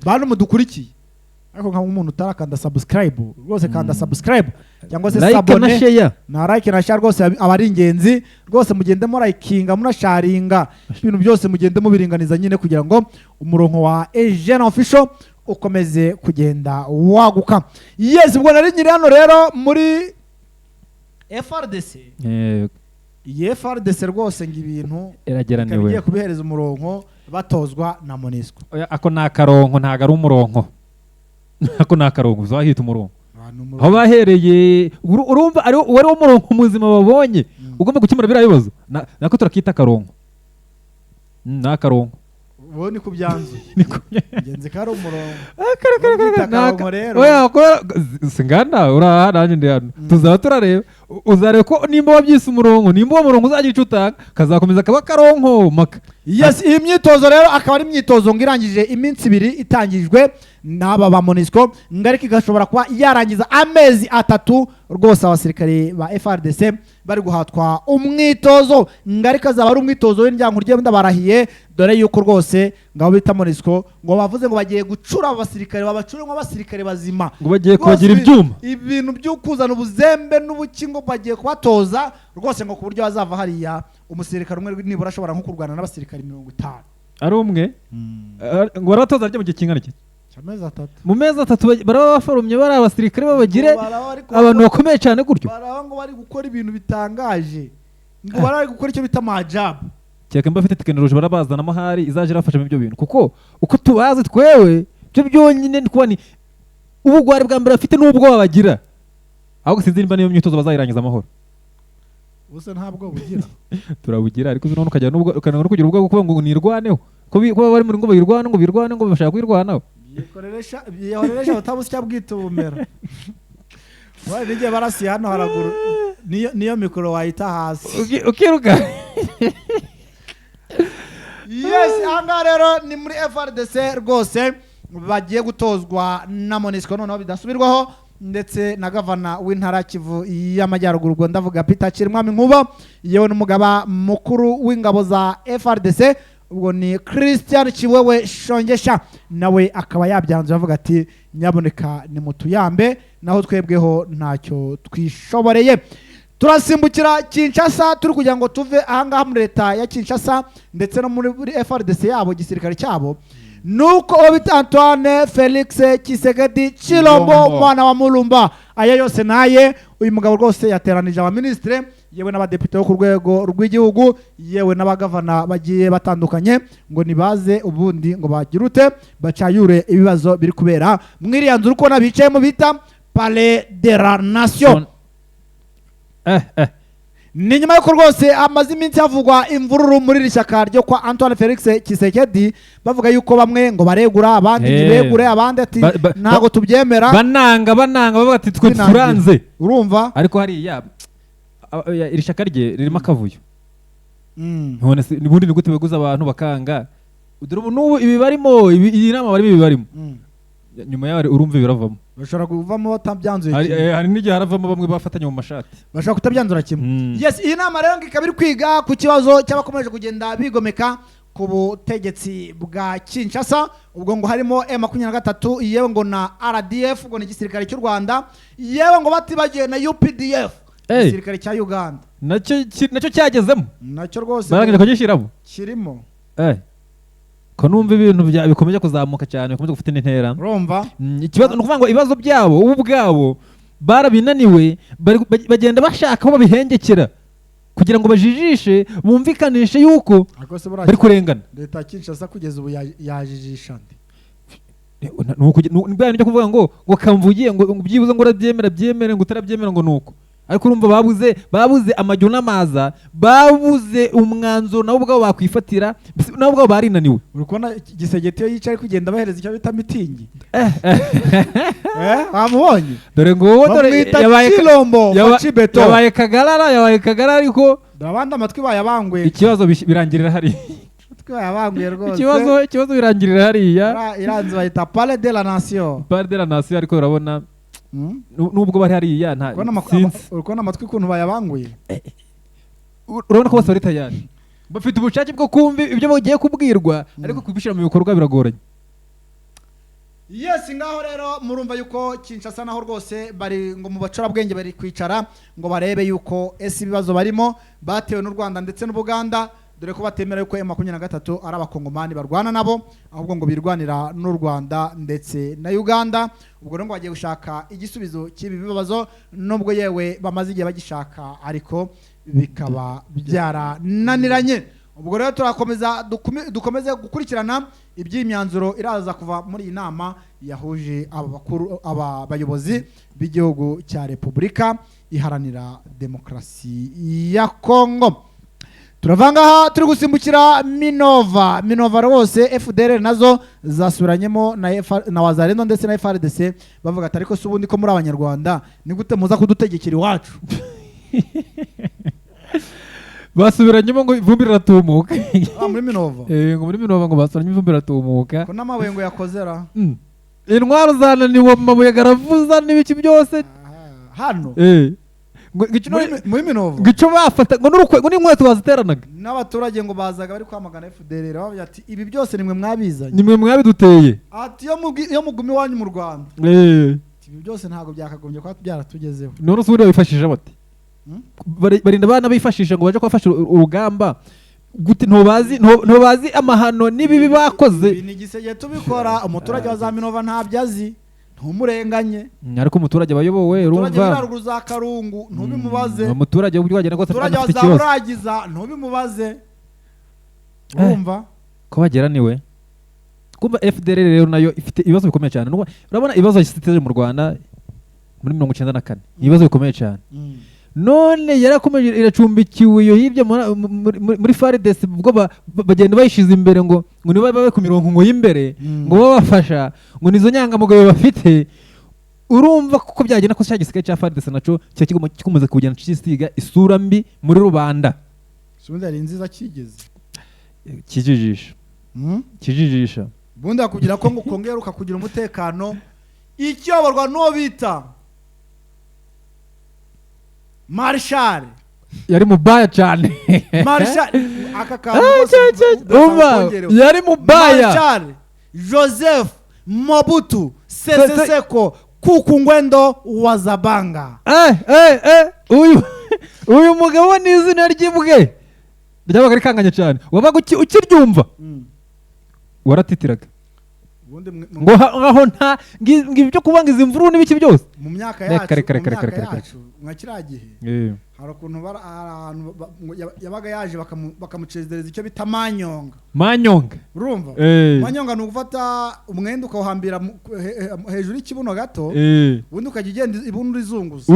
bantu mudukurikiye ariko nka umuntu utarakanda subscribe rwose kanda subscribe cyangwa se like sabone na share like na share rwose abari ingenzi rwose mugende mu likinga munasharinga ibintu byose mugende mubiringaniza nyine kugira ngo umurongo wa Eugene Official ukomeze kugenda waguka. Yes ubwo nari nyiri hano rero muri FARDC FARDC rwose ngibintu erageraniwe bigiye kubihereza umurongo batozwa na MONUSCO ako nakaronko ntago ari umurongo ako nakarongo uzahita umurongo aho bahereye urumva ari wari umurongo muzima babonye ugomba gukemura bira bibazo nako turakita karongo nakarongo bo ni kubyanzu ngenze karo umurongo oya ko singana urahanje ndi hano tuzaba turareba uzareba ko nimba wabyise umurongo nimba umurongo uzagira icutaka kazakomeza kaba karonko maka. Yes iyi myitozo rero akaba ari imyitozo ngirangije iminsi 2 itangijwe n'aba ba MONUSCO ngariki gashobora kuba yarangiza amezi 3 rwose abasirikare ba FARDC bari guhatwa umwitozo ngarika zaba ari umwitozo w'indyango rye ndabarahiye dore yuko rwose ngabo bita MONUSCO ngo bavuze ngo bagiye gucura abasirikare babacure nk'abasirikare bazima ngo bagiye kubagira ibyuma ibintu byo kuzana ubuzembe n'ubukingo bagiye kubatoza rwose ngo ku buryo hazava hariya umusirikare umwe nibura ashobora nko kurwana n'abasirikare 50 ari umwe ngo barabatoza ryo mu gihe kingana iki amezi 3 mu mezi 3 baraba baforumye bari abasirikare babagire abantu bakomeye cyane gutyo baraba ngo bari gukora ibintu bitangaje ngo bari gukora icyo bita majabu cyeka mba afite tekinoloji barabazanamo hari izaje irafasha mu ibyo bintu kuko uko tubazi twewe byo byonyine ndi kubona ubugwari bwa mbere bafite n'ubwo babagira ahubwo sinzi niba niyo myitozo bazayirangiza amahoro bose ntabwo bugira turabugira ariko none ukajya n'ubwo ukananga no kugira ubwo kuvuga ngo nirwaneho kuba bari muri ngo birwane ngo bashaka kwirwanaho bihoreresha utabuze cyabwitubumera wari nige barasi hano haraguru niyo mikoro wayita hasi ukiruka yes anga rero ni muri FRDC rwose bagiye gutozwa na Monisco noneho bidasubirwaho ndetse na gavana w'intara Kivu y'Amajyaruguru ubwo ndavuga Peter Chirimwami Nkuba yewe n'umugaba mukuru w'ingabo za FRDC ubwo ni Christian Chiwewe Shongesha nawe akaba yabyanze avuga ati nyaboneka ni mutuyambe naho twebweho ntacyo twishoboreye turasimbukira Kinshasa turi kugira ngo tuve ahangaha muri leta ya Kinshasa ndetse no muri FRDC yabo gisirikare cyabo nuko obita Antoine Felix Tshisekedi Tshilombo mwana wa Mulumba aya yose naye uyu mugabo rwose yateranije abaministre yewe n'abadepite bo ku rwego rw'igihugu yewe n'abagavana bagiye batandukanye ngo nibaze ubundi ngo bagirute bacayure ibibazo biri kubera mwiriya nzu uko nabicayemo bita Palais de la Nation ni nyuma yuko rwose amaze iminsi havugwa imvururu muri iri shyaka ryo kwa Antoine Felix Tshisekedi bavuga yuko bamwe ngo baregura abandi ntibegure abandi ati ntago tubyemera bananga bavuga ati twe turanze urumva ariko hariya iri shyaka rye ririmo akavuyo none nibundi nigute beguza abantu bakanga n'ubu ibi barimo iyi nama barimo ibi barimo nyuma yawe urumva biravamo bashobora kuvamo batabyanzuye hari n'igihe haravamo bamwe bafatanya mu mashati bashobora kutabyanzura kimwe yes iyi nama rero ikaba iri kwiga ku kibazo cy'abakomeje kugenda bigomeka ku butegetsi bwa Kinshasa ubwo ngo harimo M23 yewe ngo na RDF ngo ni igisirikare cy'u Rwanda yewe ngo batibagiye na UPDF igisirikare cya Uganda nacyo cyagezemo nacyo rwose barangije kugishyiramo kirimo ko numva ibintu bikomeje kuzamuka cyane bikomeje gufite intera urumva ikibazo nukuvuga ngo ibibazo byabo ubu bwabo barabinaniwe bagenda bashaka aho babihengekera kugira ngo bajijishe bumvikanishe yuko bari kurengana leta Kinshasa kugeza ubu yajijisha nibwo kuvuga ngo kamvugiye ngo byibuze ngo urabyemere ngo utarabyemera ngo nuko ariko urumva babuze amajyo n'amaza babuze umwanzuro nabo ubwabo bakwifatira nabo ubwabo barinaniwe uri kubona Gisegeti iyo yicaye kugenda bahereza icyo bita mitingi wamubonye dore ngo yabaye Chilombo Fachibeto yabaye Kagarara ariko abandi amatwi bayabangwe ikibazo birangirira hari yabanguye rwose ikibazo birangirira hariya iranze bayita Palais de la Nation ariko urabona nubwo bari hariya uri kubona amatwi ukuntu bayabanguye urabona ko bose bari tayari bafite ubushake bwo kumva ibyo bagiye kubwirwa ariko kubishyira mu bikorwa biragoranye yes ngaho rero murumva yuko Kinshasa naho rwose bari ngo mu bacurabwenge bari kwicara ngo barebe yuko ibibazo barimo batewe n'u Rwanda ndetse n'Ubuganda dore ko batemera yuko M23 ari abakongomani barwana nabo ahubwo ngo birwanira n'u Rwanda ndetse na Uganda ubwo rero ngo bagiye gushaka igisubizo cy'ibi bibazo nubwo yewe bamaze igihe bagishaka ariko bikaba byarananiranye ubwo rero turakomeza dukomeze gukurikirana iby'imyanzuro iraza kuva muri iyi nama yahuje aba bayobozi b'igihugu cya Repubulika iharanira demokarasi ya Kongo turavanga aha turi gusimbukira Minova rwose FDLR nazo zasubiranyemo na Wazalendo ndetse na FRDC bavuga ati ariko se ubundi ko muri abanyarwanda ni gute muza kudutegekera iwacu basubiranyemo ngo ivumbi riratumuka muri Minova ngo muri Minova ngo basubiranyemo ivumbi riratumuka ko n'amabuye ngo yakozera intwaro zananiwe amabuye garavuza n'ibiki byose hano muri Minova gico bafata ngo n'inkweto baziteranaga n'abaturage ngo bazaga bari kwamagana FDLR bavuga ati ibi byose nimwe mwabizanye nimwe mwabiduteye ati yo mugumi wanyu mu Rwanda ibi byose ntago byakagombye kwa byaratugezeho none usubira bifashije bate barinda abana bifashisha ngo baje kubafasha urugamba gute ntubazi amahano n'ibibi bakoze. Ibi ni igisege tubikora umuturage wa za Minova ntabyo azi ntumurenganye. Ariko umuturage bayobowe urumva umuturage w'Iraruguru za Karungu ntubimubaze. Umuturage w'ubwagenda rwose umuturage wa za Buragiza ntubimubaze. Urumva ko bagera niwe kumva FDR rero nayo ifite ibibazo bikomeye cyane. Urabona ibibazo yisiteje mu Rwanda muri 1994 ibibazo bikomeye cyane. None yarakomeje iracumbikiwe iyo hirya muri FARDC ubwo bagenda bayishiza imbere ngo niba babe ku mirongo ngo y'imbere ngo babafasha ngo nizo nyangamugayo bafite. Urumva kuko byagenda ko cya gisirikare cya FARDC naco kigomba kugenda cyisiga isura mbi muri rubanda. Sundi ari nziza kigeze kijijisha bundi akugira ko ngukongera ukakugira umutekano ikiyoborwa no bita Marshal yari mubaya cyane. Marshal aka yari mubaya. Marshal Joseph Mobutu Sese Seko Kuku Ngwendo wa Zabanga. Uyu mugabo ni izina ry'imbwe ryabaga rikanganye cyane. Wabaga ukiryumva waratitiraga ngo aho nta ngibyo kubanga izi mvuru n'ibiki byose mu myaka yacu nka kiragihe. Hari ukuntu yabaga yaje bakamucezereza icyo bita manyonga. Urumva manyonga ni ugufata umwenda ukawuhambira hejuru y'ikibuno gato ubundi ukajya ugenda ibuno urizunguza.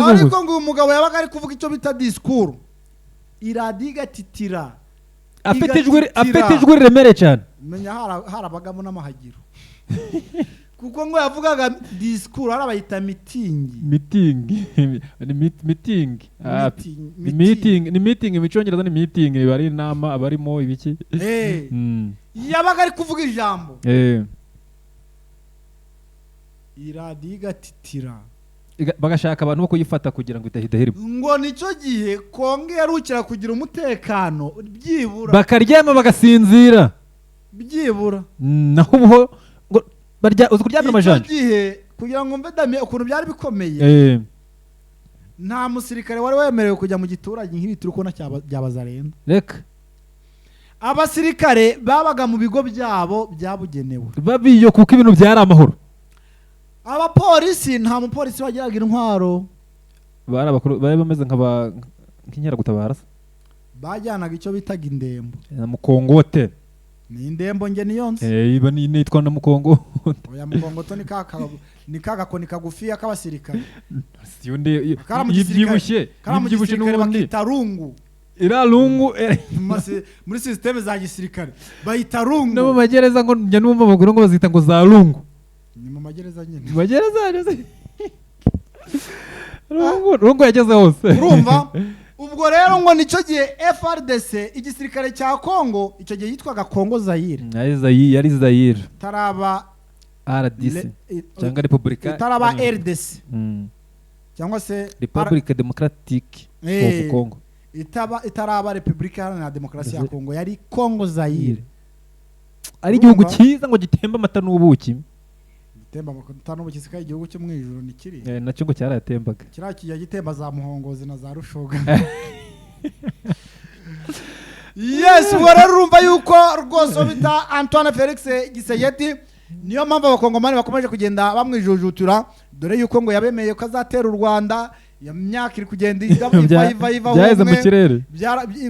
Ariko ngo uyu mugabo yabaga ari kuvuga icyo bita disikuru iradiga titira afite ijwi riremereye cyane. Menya harabagamo n'amahagiro kuko ngo yavugaga disikuru harabayita meeting imicongereza ni meeting bari inama abarimo ibiki. Yabaga ari kuvuga ijambo iradiga titira bagashaka abantu bo kuyifata kugira ngo idahirwa ngo nicyo gihe Kongo yarukira kugira umutekano byibura bakaryama bagasinzira byibura naho ubuho ngo barya uzi kuryama amajanja. Icyo gihe kugira ngo mbe dame ukuntu byari bikomeye nta musirikare wari wemerewe kujya mu giturage nk'ibi turi kubona byabazarenda. Reka abasirikare babaga mu bigo byabo byabugenewe babiyo kuko ibintu byari amahoro. Abapolisi nta mupolisi wagiraga intwaro bari bameze nk'inkeragutabara bajyanaga icyo bitaga indembo na mukongote. Ni indembo nge niyonse iba nitwa na mukongote. Oya mukongote ni kagakoni kagufiya k'abasirikare yibyibushye n'ubundi bakita rungu. Ira rungu muri systeme za gisirikare bayita rungu. No mu magereza ngo njya numva bagura ngo bazita ngo za rungu. Ni mu magereza nyine. Magereza rungu yageze hose. Urumva ubwo rero ngo nicyo gihe FARDC igisirikare cya Kongo icyo gihe yitwaga Kongo Zaire. Yari Zaire. Taraba RDC cyangwa Republika. Taraba RDC. Cyangwa se Republique Democratique of Congo. Itaraba Republika Iharanira Demokarasi ya Kongo yari Kongo Zaire. Ari igihugu cyiza ngo gitemba amata n'ubuki. Gitemba amata n'ubuki sika igihugu cyo mu ijuru ni kiri. Nacyo ngo cyarayatembaga. Kirakiye gitemba za muhongozi na za rushoga. Yes, urumva yuko rwose bita Antoine Felix Gisegeti niyo mpamvu abakongomani bakomeje kugenda bamwijujutura dore yuko ngo yabemeye ko azatera u Rwanda. Ya myaka iri kugenda iva byaheze mu kirere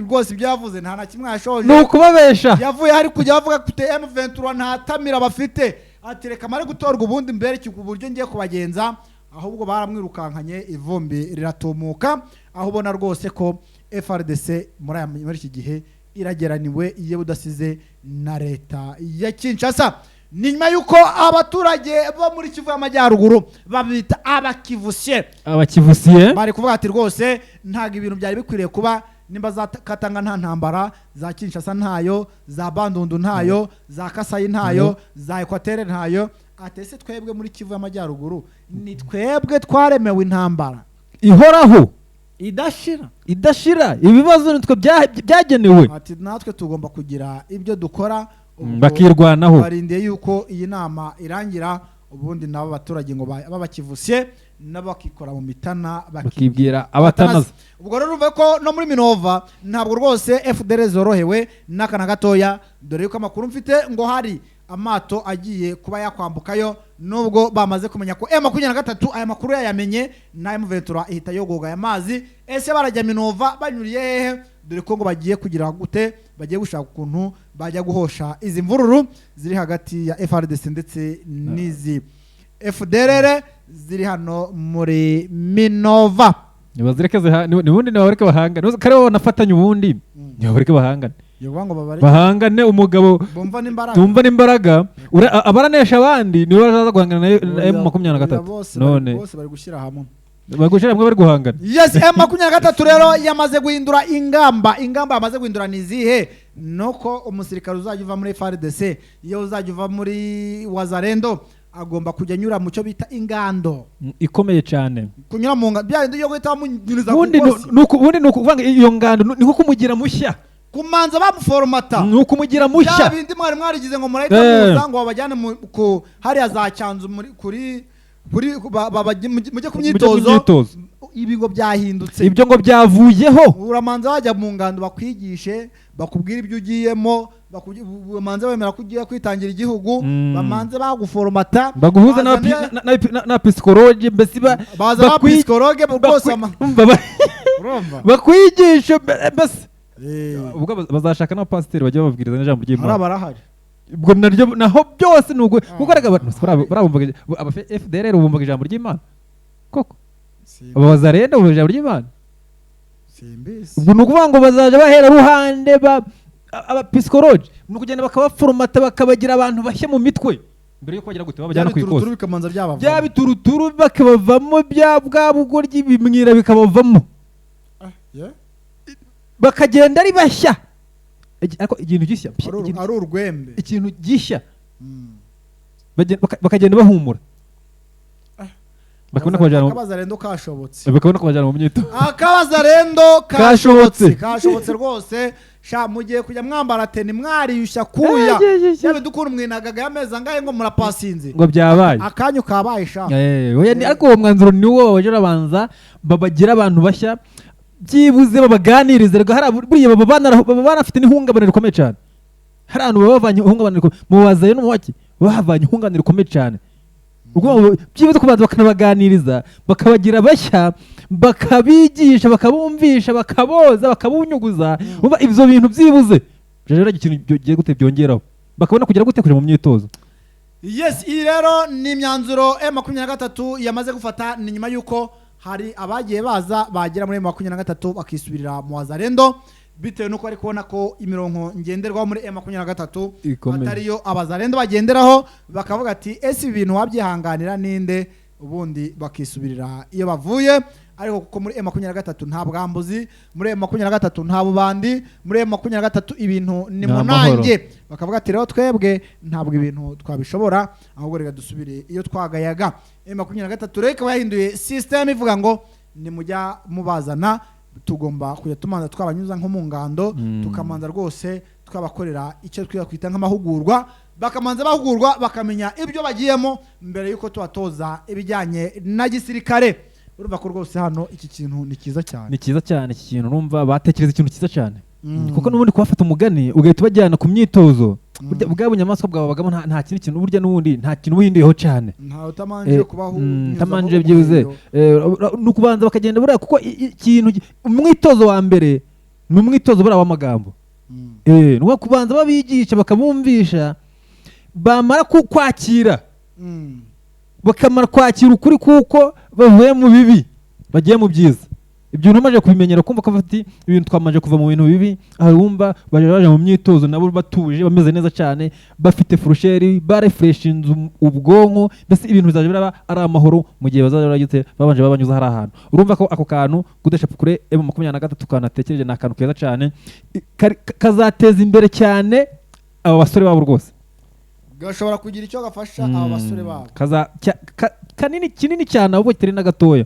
rwose byavuze nta na kimwe yashoje. Ni ukubabesha yavuye hari kujya bavuga kute M23 nta tamira bafite atereka mare gutorwa ubundi mbere ku buryo ngiye kubagenza ahubwo baramwirukankanye ivumbi riratumuka aho ubona rwose ko FARDC muri iki gihe irageraniwe iyo budasize na leta ya Kinshasa. Ni nyuma yuko abaturage bo muri Kivu y'Amajyaruguru babita abakivusiye bari kuvuga ati rwose ntago ibintu byari bikwiriye kuba nimba za Katanga nta ntambara, za Kinshasa ntayo, za Bandundu ntayo, za Kasayi ntayo, za Equateur ntayo. Atese twebwe muri Kivu y'Amajyaruguru ni twebwe twaremewe intambara ihoraho idashira ibibazo nitwe byagenewe. Ati natwe tugomba kugira ibyo dukora bakirwanaho barindiye yuko iyi nama irangira ubundi nabo abaturage ngo babakivusiye n'abakikora mu mitana bakibwira abatanazi. ubwo rero urumva ko no muri Minova ntabwo rwose FDL zorohewe n'akana gatoya, dore yuko amakuru mfite ngo hari amato agiye kuba yakwambukayo, nubwo bamaze kumenya ko M23 aya makuru yayamenye na M23 ihita yogoga aya mazi. Ese barajya Minova banyuriye hehe? Dore ko ngo bagiye kugira gute, bagiye gushaka ukuntu bajya guhosha izi mvururu ziri hagati ya FARDC ndetse n'izi FDLR ziri hano muri Minova. Nibazirekeze nibundi nibabareke bahangane, kare banafatanye ubundi nibabareke bahangane, bahangane umugabo tumva n'imbaraga abaranesha abandi niwe bazaza guhangana na M23. None bose bari gushyira hamwe, bagushyira hamwe bari guhangana. Yes, M23 rero yamaze guhindura ingamba yamaze guhindura nizihe, nuko umusirikare uzajya uva muri FARDC iyo uzajya uva muri Wazalendo agomba kujya nyura mu cyo bita ingando ikomeye cyane, kunyura mu ngando bya yo guhita bamunyuriza ku kosi. Ubundi nuko kuvanga iyo ngando niko kumugira mushya, kumanza bamuforomata nuko umugira mushya. Ya bindi mwarigize ngo murahita muza ngo babajyane ku hariya za Cyanzu kuri mujye ku myitozo. Ibi ngo byahindutse, ibyo ngo byavuyeho. Uramanza wajya mu ngando bakwigishe, bakubwira ibyo ugiyemo, bamanze bemera ko ugiye kwitangira igihugu, bamanze baguforomata, baguhuza na psychologue, mbese baza psychologue bose bakwigisha mbese ubwo bazashaka na pasiteri bajya bababwiriza n'ijambo ry'Imana. Barahari ubwo naryo naho byose nuko kuko barabumvaga aba FDLR bumvaga ijambo ry'Imana koko, aba Wazalendo bumvaga ijambo ry'Imana. Ubwo nukuvuga ngo bazaje bahera ruhande aba psychologue nukugenda bakabaforomata bakabagira abantu bashya mu mitwe mbere yo kwagira gute babajyana kwikoza bya bituruturu bakabavamo bya bwabugoryi bimwira bikabavamo bakagenda ari bashya, ariko ikintu gishya ari urwembe, ikintu gishya bakagenda bahumura, bakabona kubajyana akabazarendo kashobotse, bakabona kubajyana mu myito akabazarendo kashobotse rwose. Sha mugiye kujya mwambara teni mwariyushya kuya yabe dukuru mwinagaga yameza angahe ngo murapasinze ngo byabaye akanyu kabaye sha. Ariko uwo mwanzuro ni wo baje rabanza babagira abantu bashya byibuze babaganirize, rega hari buriya baba banafite n'ihungabana rikomeye cyane. Hari abantu babavanye ihungabana mu Wazaye no mu Waki bahavanye ihungabana rikomeye cyane, ubwo byibuze kubanza bakanabaganiriza bakabagira bashya, bakabigisha, bakabumvisha, bakaboza, bakabunyuguza. Ibyo bintu byibuze rero ikintu giye gute byongeraho bakabona kugira gute kuje mu myitozo. Yes, iyi rero ni imyanzuro M23 yamaze gufata, ni nyuma yuko hari abagiye baza bagera muri M23 bakisubirira mu Wazalendo bitewe nuko ari kubona ko imirongo ngenderwaho muri M23 atariyo abazalendo bagenderaho, bakavuga ati ese ibintu wabyihanganira ninde, ubundi bakisubirira iyo bavuye. Ariko kuko muri M23 nta bwambuzi, muri M23 nta bubandi, muri M23 ibintu ni munange, bakavuga ati rero twebwe ntabwo ibintu twabishobora, ahubwo reka dusubire iyo twagayaga. M23 reka bahinduye system ivuga ngo ni mujya mubazana, tugomba kujya tumanza twabanyuza nko mu ngando, tukamanza rwose twabakorera icyo twikwita nk'amahugurwa, bakamanza bahugurwa bakamenya ibyo bagiyemo mbere yuko tubatoza ibijyanye na gisirikare. Urumva ko rwose hano iki kintu ni cyiza cyane, ni cyiza cyane iki kintu, numva batekereza ikintu cyiza cyane. Kuko n'ubundi kubafata umugani ugahita ubajyana ku myitozo, bwa bunyamaswa bwabagamo nta kindi kintu burya n'ubundi nta kintu uhinduyeho cyane, nta utamanje kubaho utamanje byibuze nukubanza bakagenda buriya, kuko ikintu umwitozo wa mbere ni umwitozo buriya w'amagambo. Nuko kubanza babigisha bakabumvisha, bamara kwakira bakamara kwakira ukuri kuko bavuye mu bibi bagiye mu byiza. Ibyo namaje kubimenyera kumva ko bafite ibintu twamaje kuva mu bintu bibi, ahumba baje mu myitozo nabo batuje bameze neza cyane, bafite furusheri barefreshinze ubwonko, mbese ibintu bizaje biraba ari amahoro mu gihe bazaje bagite babanje babanyuza hari ahantu. Urumva ko ako kantu kudesha kure M23 kanatekereje na kantu keza cyane kazateza imbere cyane aba basore babo rwose, gashobora kugira icyo gafasha aba basore babo kanini kinini cyane, abo kitari na gatoya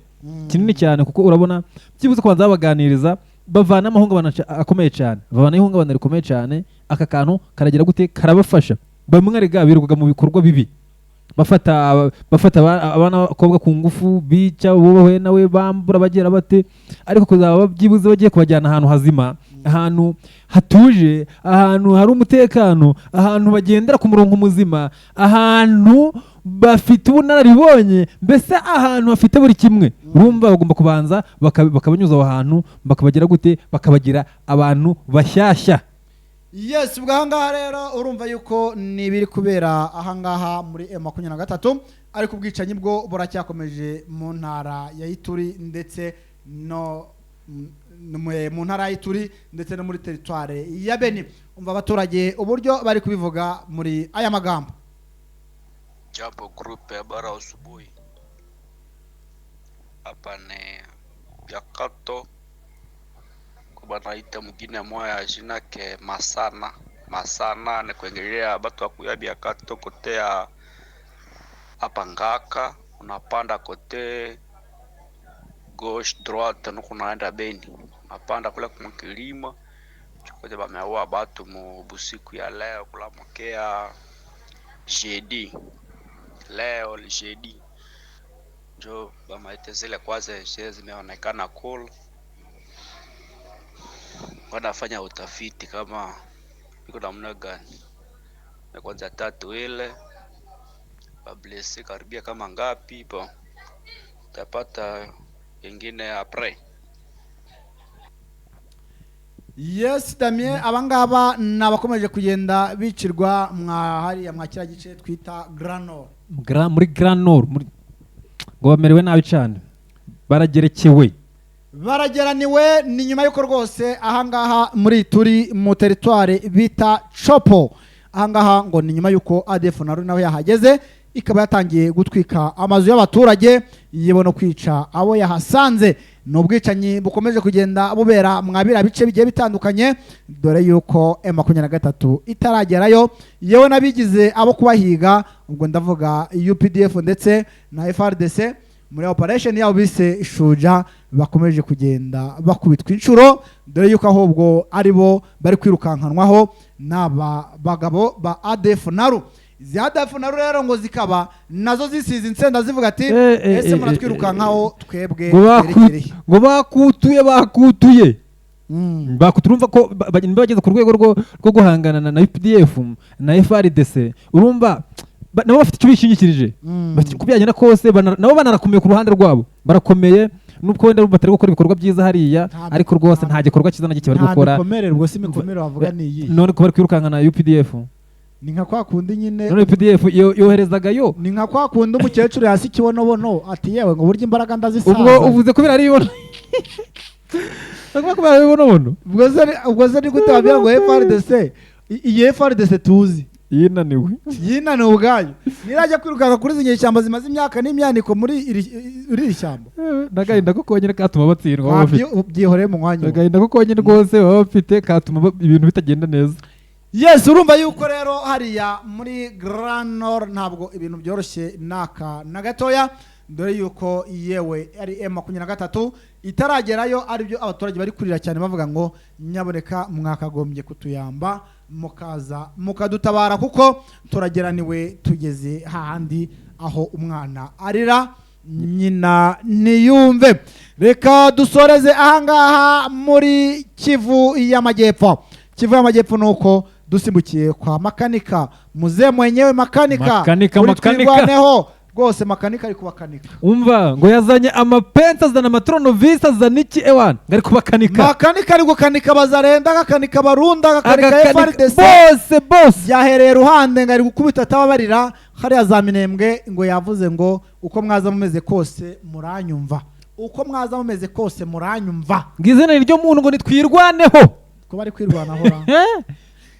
kinini cyane, kuko urabona byibuze kubanza baganiriza bavana amahungabana akomeye cyane, bavana ihungabana rikomeye cyane. Aka kantu karagira gute karabafasha, bamwe rega birugaga mu bikorwa bibi, bafata abana b'abakobwa ku ngufu, bica ububahe nawe bambura bagera bate, ariko kuzaba byibuze bagiye kubajyana ahantu hazima, ahantu hatuje, ahantu hari umutekano, ahantu bagendera ku murongo muzima, ahantu bafite ubunararibonye, mbese ahantu hafite buri kimwe. Urumva bagomba kubanza bakabanyuza aho hantu, bakabagira gute, bakabagira abantu bashyashya. Yes, ubwo ahangaha rero urumva yuko ni ibiri kubera ahangaha muri M23, ariko ubwicanyi bwo buracyakomeje mu ntara ya Ituri ndetse no mu ntara ya Ituri ndetse no muri teritware ya Beni. Umva abaturage uburyo bari kubivuga muri aya magambo. Jambo grupe ya bara asubuhi hapa ni Biakato kubanaita mwingine moya jina ke Masana ni kuengelea batu wakuya Biakato kotea hapa Ngaka unapanda kote gauche droite nuko unaenda Beni, unapanda kule kwa kilima chokote bameua batu mu busiku ya leo kula mkea jeudi leo jeudi njo bamaite zile kwanza zimeonekana cool. Wanafanya utafiti kama iko namna gani na kwanza tatu ile bablesi karibia kama ngapi po tapata ingine apre. Yes, Damien, abangaba nabakomeje kugenda bicirwa hariya mwakira gice twita Granor. Muri Granor ngo bamerewe nabi cyane, baragerekewe, barageraniwe. Ni nyuma yuko rwose ahangaha muri turi mu teritware bita Chopo, ahangaha ngo ni nyuma yuko ADF nawe yahageze, ikaba yatangiye gutwika amazu y'abaturage yebo no kwica abo yahasanze. N'ubwicanyi bukomeje kugenda bubera mwabira bice bigiye bitandukanye, dore yuko M23 itaragerayo, yewe nabigize abo kubahiga, ubwo ndavuga UPDF ndetse na FRDC muri operation yabo bise Shuja, bakomeje kugenda bakubitwa inshuro, dore yuko ahubwo aribo bari kwirukankanwaho n'aba bagabo ba ADF naru. ADF naru rero ngo zikaba nazo zisize insenda zivuga ati ese muratwirukankaho twebwe ngo bakutuye bakuturumva ko bageze ku rwego rwo guhangana na UPDF na FRDC. Urumva nabo bafite icyo bishingikirije, kubyagenda kose nabo banarakomeye ku ruhande rwabo, barakomeye nubwo wenda batari gukora ibikorwa byiza hariya, ariko rwose nta gikorwa cyiza na gike bari gukora. Imikomere bavuga ni iyi, none ko bari kwirukankana na UPDF. Ni nka kwa kundi nyine none UPDF yoherezagayo, ni nka kwa kundi umukecuru hasi kibonobono ati yewe ngo burya imbaraga ndazisaza. Ubwo uvuze ko biraribona bagomba kuba bibonobono. Ubwo se ni gute wabwira ngo FRDC, iyi FRDC tuzi yinaniwe ubwayo nirajya kwirukanka kuri zinye ishyamba zimaze imyaka n'imyaniko muri iri shyamba. Nagahinda ko konyine katuma batsindwa, byihoreye mu mwanya. Nagahinda ko konyine rwose baba bafite katuma ibintu bitagenda neza. Yes, urumva yuko rero hariya muri Granor ntabwo ibintu byoroshye naka na gatoya, dore yuko yewe ari M23 itaragerayo, aribyo abaturage bari kurira cyane bavuga ngo nyaboneka mwakagombye kutuyamba mukaza mukadutabara kuko turageraniwe tugeze hahandi aho umwana arira nyina niyumve. Reka dusoreze ahangaha muri Kivu y'Amajyepfo. Kivu y'Amajyepfo nuko dusimbukiye kwa makanika muze mwenyewe makanika twirwaneho rwose. Makanika ari kubakanika, umva ngo yazanye amapensa azana amatronovisi azana iki ewan ngari kubakanika. Makanika ari gukanika bazarenda, agakanika barunda, agakanika FRDC bose yahereye ruhande ngari gukubita atababarira hariya za Minembwe. Ngo yavuze ngo uko mwaza mumeze kose muranyumva, uko mwaza mumeze kose muranyumva, ngizene ryo muntu ngo nitwirwaneho ko bari kwirwanaho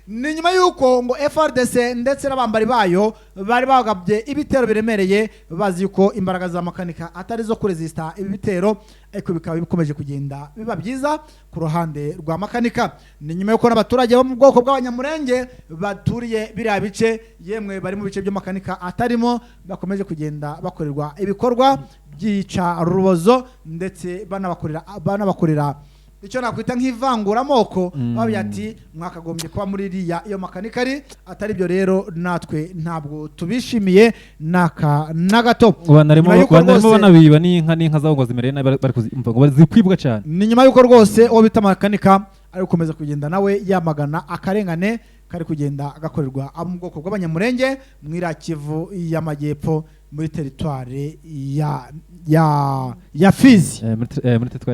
ni nyuma yuko ngo FRDC ndetse n'abambari bayo bari bagabye ibitero biremereye, bazi yuko imbaraga za makanika atari zo kuresista ibi bitero, ariko bikaba bikomeje kugenda biba byiza ku ruhande rwa makanika. Ni nyuma yuko n'abaturage bo mu bwoko bw'abanyamurenge baturiye biriya bice, yemwe bari mu bice byo makanika atarimo, bakomeje kugenda bakorerwa ibikorwa byica rubozo ndetse banabakorera icyo nakwita nk'ivanguramoko babya ati mwakagombye kuba muri iriya iyo makanika ari atari byo rero natwe ntabwo tubishimiye naka na gato banarimo banabiba n'inka zabo ngo zimereye nabi bari kuzimva zikwibwa cyane. ni nyuma y'uko rwose uwo bita makanika ari gukomeza kugenda nawe yamagana akarengane kari kugenda gakorerwa mu bwoko bw'abanyamurenge mw'ira Kivu y'amajyepfo muri teritware ya Fizi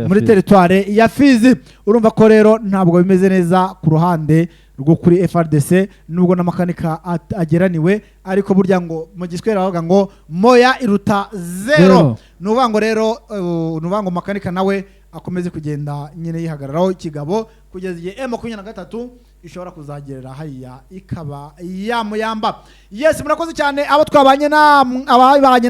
muri teritware ya Fizi. urumva ko rero ntabwo bimeze neza ku ruhande rwo kuri FRDC nubwo na makanika ageraniwe ariko burya ngo mu giswera bavuga ngo moya iruta zero. nuvango rero nuvango makanika nawe akomeze kugenda nyine yihagararaho ikigabo kugeza igihe M23 ishobora kuzagerera hariya ikaba yamuyamba. Yes, murakoze cyane abo twabanye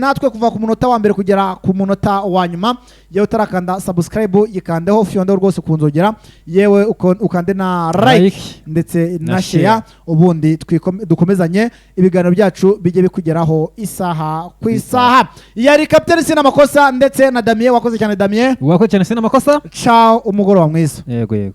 natwe kuva ku munota wa mbere kugera ku munota wa nyuma. Yewe utarakanda subscribe yikandeho fyondo rwose kunzogera, yewe ukande na like ndetse na share, ubundi dukomezanye ibiganiro byacu bijye bikugeraho isaha ku isaha. Yari Captain Sina Makosa ndetse na Damien. Wakoze cyane Damien. Wakoze cyane Sina Makosa. Ciao, umugoroba mwiza. Yego.